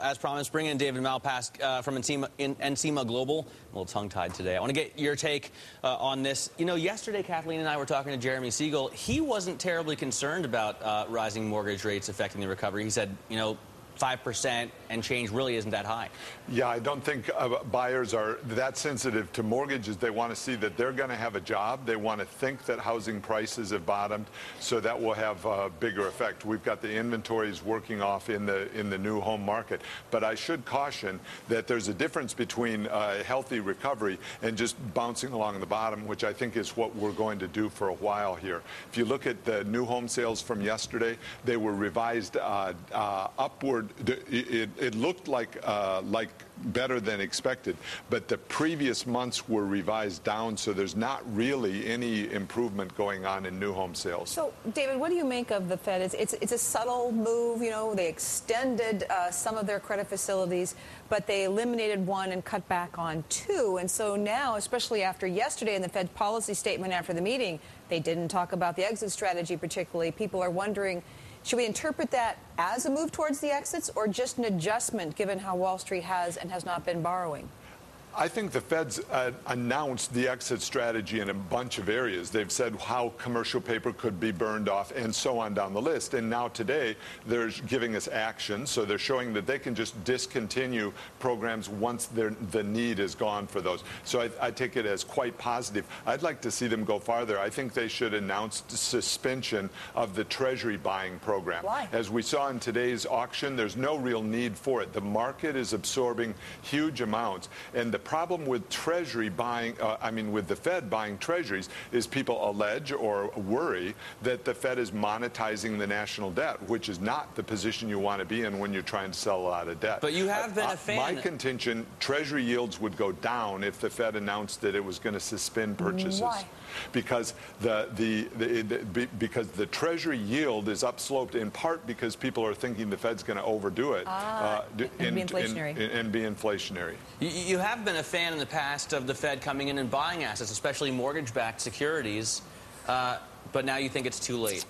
As promised, bring in David Malpass from Encima Global. I'm a little tongue-tied today. I want to get your take on this. You know, yesterday Kathleen and I were talking to Jeremy Siegel. He wasn't terribly concerned about rising mortgage rates affecting the recovery. He said, 5% and change really isn't that high. Yeah, I don't think buyers are that sensitive to mortgages. They want to see that they're going to have a job. They want to think that housing prices have bottomed, so that will have a bigger effect. We've got the inventories working off in the new home market. But I should caution that there's a difference between a healthy recovery and just bouncing along the bottom, which I think is what we're going to do for a while here. If you look at the new home sales from yesterday, they were revised upward. It looked like better than expected, but the previous months were revised down, so there's not really any improvement going on in new home sales. So, David, what do you make of the Fed? It's a subtle move. They extended some of their credit facilities, but they eliminated one and cut back on two. And so now, especially after yesterday in the Fed policy statement after the meeting, they didn't talk about the exit strategy particularly. People are wondering, should we interpret that as a move towards the exits or just an adjustment given how Wall Street has and has not been borrowing? I think the Fed's announced the exit strategy in a bunch of areas. They've said how commercial paper could be burned off and so on down the list. And now today they're giving us action. So they're showing that they can just discontinue programs once the need is gone for those. So I take it as quite positive. I'd like to see them go farther. I think they should announce the suspension of the Treasury buying program. Why? As we saw in today's auction, there's no real need for it. The market is absorbing huge amounts. And the problem with Treasury buying, with the Fed buying Treasuries, is people allege or worry that the Fed is monetizing the national debt, which is not the position you want to be in when you're trying to sell a lot of debt. But you have been a fan. My contention, Treasury yields would go down if the Fed announced that it was going to suspend purchases. Why? Because because the Treasury yield is upsloped in part because people are thinking the Fed's going to overdo it and be inflationary. You have been a fan in the past of the Fed coming in and buying assets, especially mortgage-backed securities. But now you think it's too late?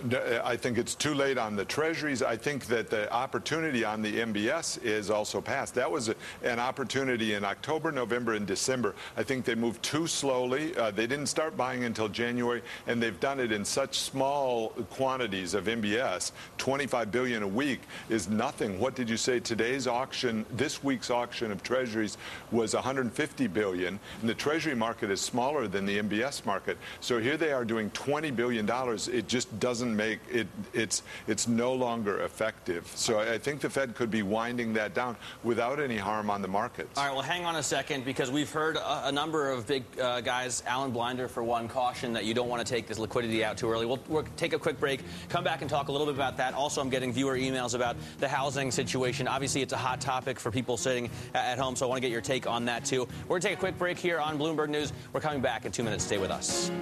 I think it's too late on the Treasuries. I think that the opportunity on the MBS is also past. That was an opportunity in October, November, and December. I think they moved too slowly. They didn't start buying until January, and they've done it in such small quantities of MBS. $25 billion a week is nothing. What did you say? Today's auction, this week's auction of Treasuries was $150 billion, and the Treasury market is smaller than the MBS market. So here they are doing $20 billion. It just doesn't make it. It's no longer effective. So I think the Fed could be winding that down without any harm on the markets. All right, well, hang on a second, because we've heard a number of big guys, Alan Blinder for one, caution that you don't want to take this liquidity out too early. We'll take a quick break, come back and talk a little bit about that. Also, I'm getting viewer emails about the housing situation. Obviously, it's a hot topic for people sitting at home, so I want to get your take on that too. We're going to take a quick break here on Bloomberg News. We're coming back in 2 minutes. Stay with us.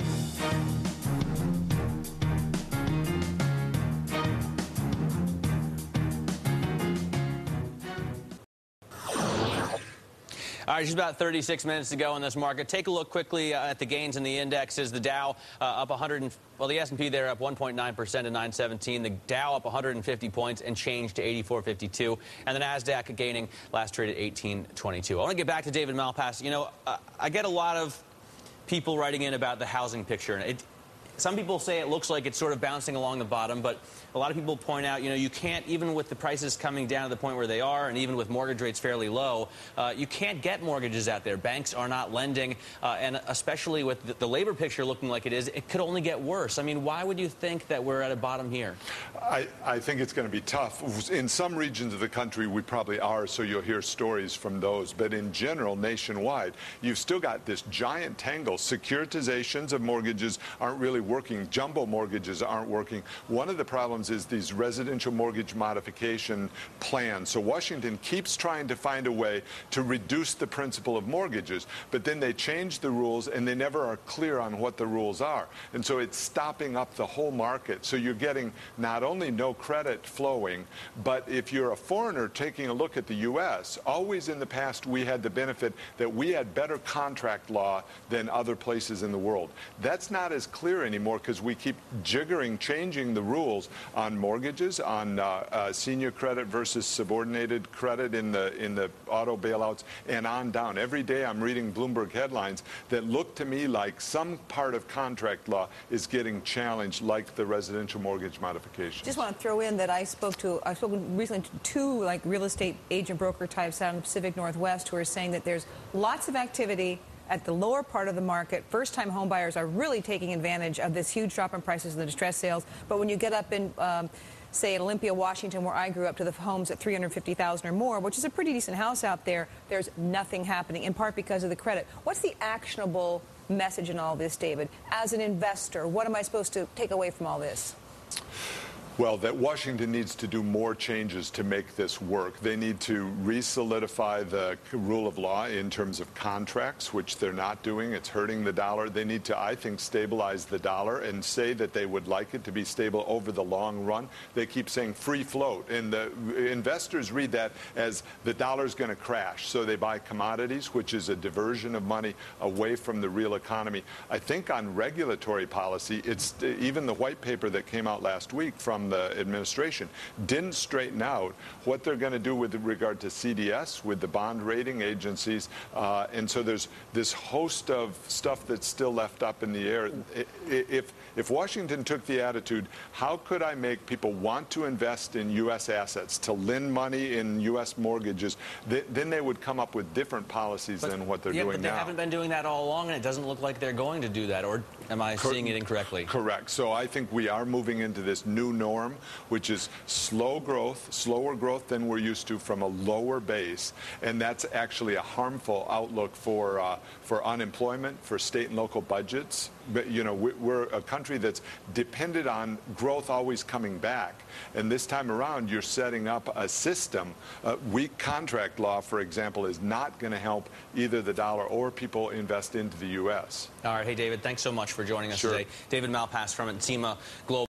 All right, just about 36 minutes to go in this market. Take a look quickly at the gains in the indexes. The Dow up 100, the S&P there up 1.9% to 917. The Dow up 150 points and change to 84.52. And the Nasdaq gaining, last trade at 18.22. I want to get back to David Malpass. I get a lot of people writing in about the housing picture. And some people say it looks like it's sort of bouncing along the bottom, but a lot of people point out, you can't, even with the prices coming down to the point where they are, and even with mortgage rates fairly low, you can't get mortgages out there. Banks are not lending, and especially with the labor picture looking like it is, it could only get worse. I mean, why would you think that we're at a bottom here? I think it's going to be tough. In some regions of the country, we probably are, so you'll hear stories from those. But in general, nationwide, you've still got this giant tangle. Securitizations of mortgages aren't really working. Jumbo mortgages aren't working. One of the problems is these residential mortgage modification plans. So Washington keeps trying to find a way to reduce the principal of mortgages, but then they change the rules and they never are clear on what the rules are. And so it's stopping up the whole market. So you're getting not only no credit flowing, but if you're a foreigner taking a look at the U.S., always in the past we had the benefit that we had better contract law than other places in the world. That's not as clear anymore because we keep changing the rules on mortgages, on senior credit versus subordinated credit in the auto bailouts, and on down. Every day I'm reading Bloomberg headlines that look to me like some part of contract law is getting challenged, like the residential mortgage modification. Just want to throw in that I've spoken recently to two real estate agent broker types out in the Pacific Northwest who are saying that there's lots of activity at the lower part of the market. First-time home buyers are really taking advantage of this huge drop in prices in the distress sales. But when you get up in, say, in Olympia, Washington, where I grew up, to the homes at $350,000 or more, which is a pretty decent house out there, there's nothing happening, in part because of the credit. What's the actionable message in all this, David? As an investor, what am I supposed to take away from all this? Well, that Washington needs to do more changes to make this work. They need to re-solidify the rule of law in terms of contracts, which they're not doing. It's hurting the dollar. They need to, I think, stabilize the dollar and say that they would like it to be stable over the long run. They keep saying free float, and the investors read that as the dollar's going to crash, so they buy commodities, which is a diversion of money away from the real economy. I think on regulatory policy, it's even the white paper that came out last week from the administration didn't straighten out what they're going to do with regard to CDS, with the bond rating agencies, and so there's this host of stuff that's still left up in the air. If Washington took the attitude, how could I make people want to invest in U.S. assets, to lend money in U.S. mortgages, then they would come up with different policies than what they're doing now. But they haven't been doing that all along, and it doesn't look like they're going to do that. Or am I seeing it incorrectly? Correct. So I think we are moving into this new norm, which is slower growth than we're used to from a lower base, and that's actually a harmful outlook for unemployment, for state and local budgets. But, you know, we're a country that's dependent on growth always coming back, and this time around you're setting up a system. Weak contract law, for example, is not going to help either the dollar or people invest into the U.S. All right. Hey, David, thanks so much for joining us today. David Malpass from Encima Global.